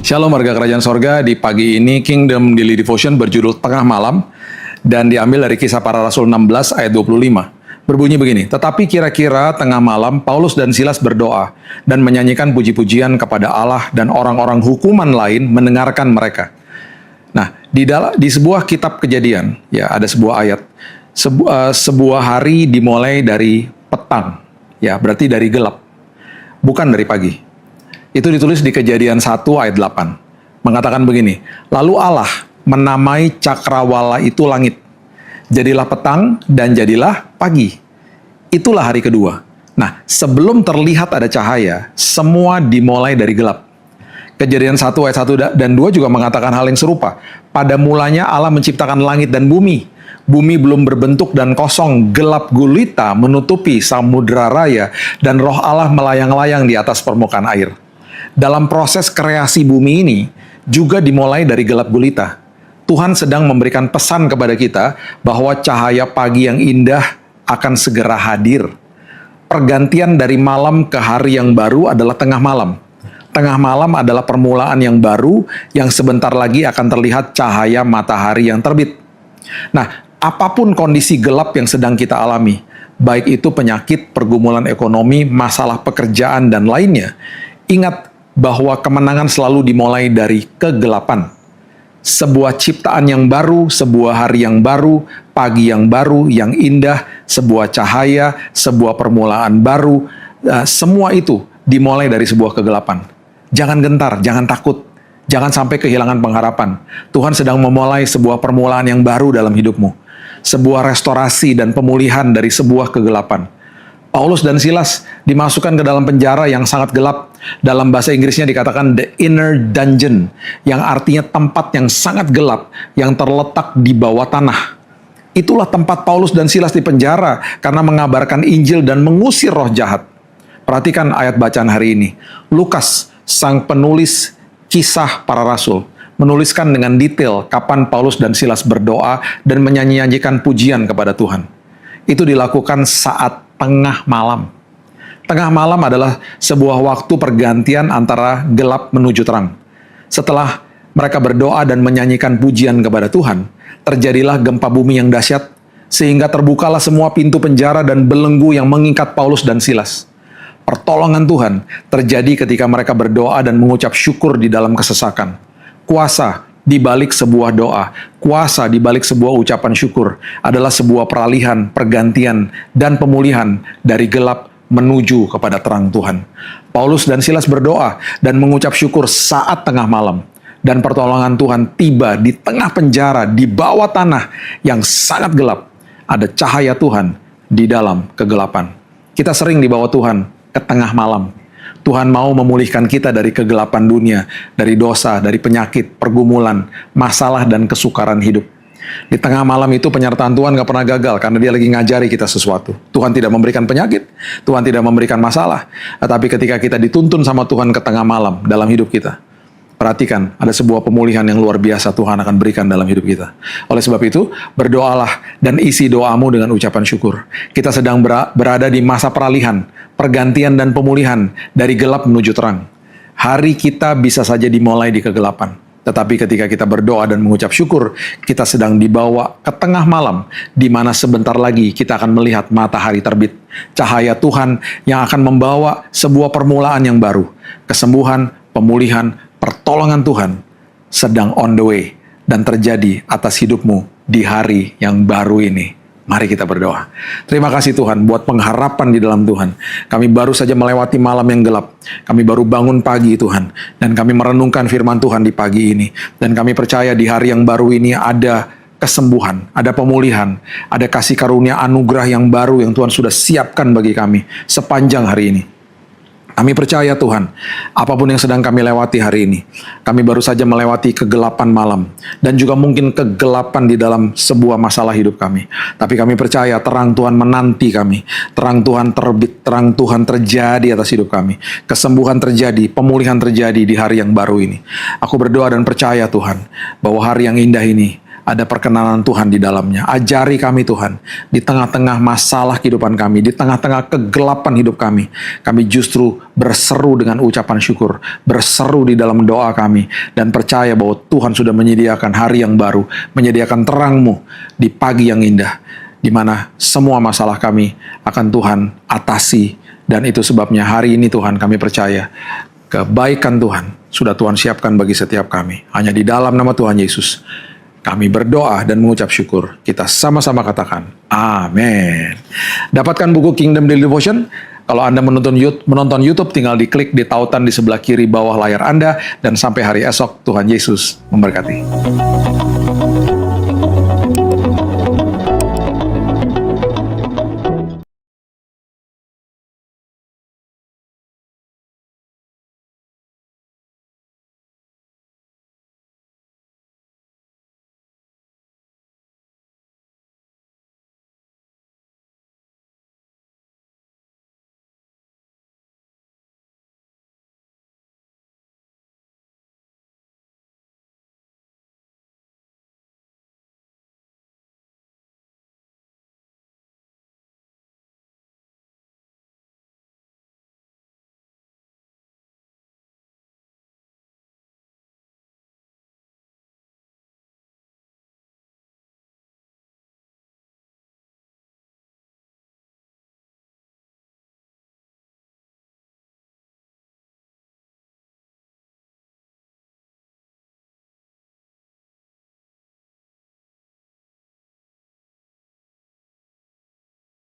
Shalom warga kerajaan sorga, di pagi ini Kingdom Daily Devotion berjudul Tengah Malam dan diambil dari Kisah Para Rasul 16 ayat 25. Berbunyi begini, tetapi kira-kira tengah malam Paulus dan Silas berdoa dan menyanyikan puji-pujian kepada Allah dan orang-orang hukuman lain mendengarkan mereka. Nah, di sebuah kitab Kejadian, ya ada sebuah ayat, sebuah hari dimulai dari petang, ya berarti dari gelap, bukan dari pagi. Itu ditulis di Kejadian 1 ayat 8. Mengatakan begini, lalu Allah menamai cakrawala itu langit. Jadilah petang dan jadilah pagi. Itulah hari kedua. Nah, sebelum terlihat ada cahaya, semua dimulai dari gelap. Kejadian 1 ayat 1 dan 2 juga mengatakan hal yang serupa. Pada mulanya Allah menciptakan langit dan bumi. Bumi belum berbentuk dan kosong, gelap gulita menutupi samudera raya, dan roh Allah melayang-layang di atas permukaan air. Dalam proses kreasi bumi ini juga dimulai dari gelap gulita. Tuhan sedang memberikan pesan kepada kita bahwa cahaya pagi yang indah akan segera hadir. Pergantian dari malam ke hari yang baru adalah tengah malam. Tengah malam adalah permulaan yang baru yang sebentar lagi akan terlihat cahaya matahari yang terbit. Nah, apapun kondisi gelap yang sedang kita alami, baik itu penyakit, pergumulan ekonomi, masalah pekerjaan, dan lainnya, ingat bahwa kemenangan selalu dimulai dari kegelapan. Sebuah ciptaan yang baru, sebuah hari yang baru, pagi yang baru, yang indah, sebuah cahaya, sebuah permulaan baru, semua itu dimulai dari sebuah kegelapan. Jangan gentar, jangan takut, jangan sampai kehilangan pengharapan. Tuhan sedang memulai sebuah permulaan yang baru dalam hidupmu. Sebuah restorasi dan pemulihan dari sebuah kegelapan. Paulus dan Silas dimasukkan ke dalam penjara yang sangat gelap. Dalam bahasa Inggrisnya dikatakan the inner dungeon, yang artinya tempat yang sangat gelap, yang terletak di bawah tanah. Itulah tempat Paulus dan Silas di penjara karena mengabarkan Injil dan mengusir roh jahat. Perhatikan ayat bacaan hari ini. Lukas, sang penulis Kisah Para Rasul, menuliskan dengan detail kapan Paulus dan Silas berdoa dan menyanyikan pujian kepada Tuhan. Itu dilakukan saat tengah malam. Tengah malam adalah sebuah waktu pergantian antara gelap menuju terang. Setelah mereka berdoa dan menyanyikan pujian kepada Tuhan, terjadilah gempa bumi yang dahsyat, sehingga terbukalah semua pintu penjara dan belenggu yang mengikat Paulus dan Silas. Pertolongan Tuhan terjadi ketika mereka berdoa dan mengucap syukur di dalam kesesakan. Kuasa di balik sebuah doa, kuasa di balik sebuah ucapan syukur adalah sebuah peralihan, pergantian, dan pemulihan dari gelap menuju kepada terang Tuhan. Paulus dan Silas berdoa dan mengucap syukur saat tengah malam, dan pertolongan Tuhan tiba di tengah penjara, di bawah tanah yang sangat gelap. Ada cahaya Tuhan di dalam kegelapan. Kita sering dibawa Tuhan ke tengah malam. Tuhan mau memulihkan kita dari kegelapan dunia, dari dosa, dari penyakit, pergumulan, masalah, dan kesukaran hidup. Di tengah malam itu penyertaan Tuhan gak pernah gagal karena dia lagi ngajari kita sesuatu. Tuhan tidak memberikan penyakit, Tuhan tidak memberikan masalah. Tetapi ketika kita dituntun sama Tuhan ke tengah malam dalam hidup kita, perhatikan, ada sebuah pemulihan yang luar biasa Tuhan akan berikan dalam hidup kita. Oleh sebab itu, berdoalah dan isi doamu dengan ucapan syukur. Kita sedang berada di masa peralihan, pergantian dan pemulihan dari gelap menuju terang. Hari kita bisa saja dimulai di kegelapan. Tetapi ketika kita berdoa dan mengucap syukur, kita sedang dibawa ke tengah malam, di mana sebentar lagi kita akan melihat matahari terbit. Cahaya Tuhan yang akan membawa sebuah permulaan yang baru. Kesembuhan, pemulihan, pertolongan Tuhan sedang on the way dan terjadi atas hidupmu di hari yang baru ini. Mari kita berdoa. Terima kasih Tuhan buat pengharapan di dalam Tuhan. Kami baru saja melewati malam yang gelap. Kami baru bangun pagi Tuhan. Dan kami merenungkan firman Tuhan di pagi ini. Dan kami percaya di hari yang baru ini ada kesembuhan, ada pemulihan, ada kasih karunia anugerah yang baru yang Tuhan sudah siapkan bagi kami sepanjang hari ini. Kami percaya Tuhan, apapun yang sedang kami lewati hari ini, kami baru saja melewati kegelapan malam, dan juga mungkin kegelapan di dalam sebuah masalah hidup kami. Tapi kami percaya terang Tuhan menanti kami, terang Tuhan terbit, terang Tuhan terjadi atas hidup kami. Kesembuhan terjadi, pemulihan terjadi di hari yang baru ini. Aku berdoa dan percaya Tuhan, bahwa hari yang indah ini ada perkenanan Tuhan di dalamnya. Ajari kami Tuhan, di tengah-tengah masalah kehidupan kami, di tengah-tengah kegelapan hidup kami justru berseru dengan ucapan syukur, berseru di dalam doa kami, dan percaya bahwa Tuhan sudah menyediakan hari yang baru, menyediakan terang-Mu di pagi yang indah, di mana semua masalah kami akan Tuhan atasi. Dan itu sebabnya hari ini Tuhan kami percaya, kebaikan Tuhan sudah Tuhan siapkan bagi setiap kami. Hanya di dalam nama Tuhan Yesus kami berdoa dan mengucap syukur. Kita sama-sama katakan, amin. Dapatkan buku Kingdom Daily Devotion. Kalau Anda menonton YouTube, tinggal diklik di tautan di sebelah kiri bawah layar Anda. Dan sampai hari esok, Tuhan Yesus memberkati.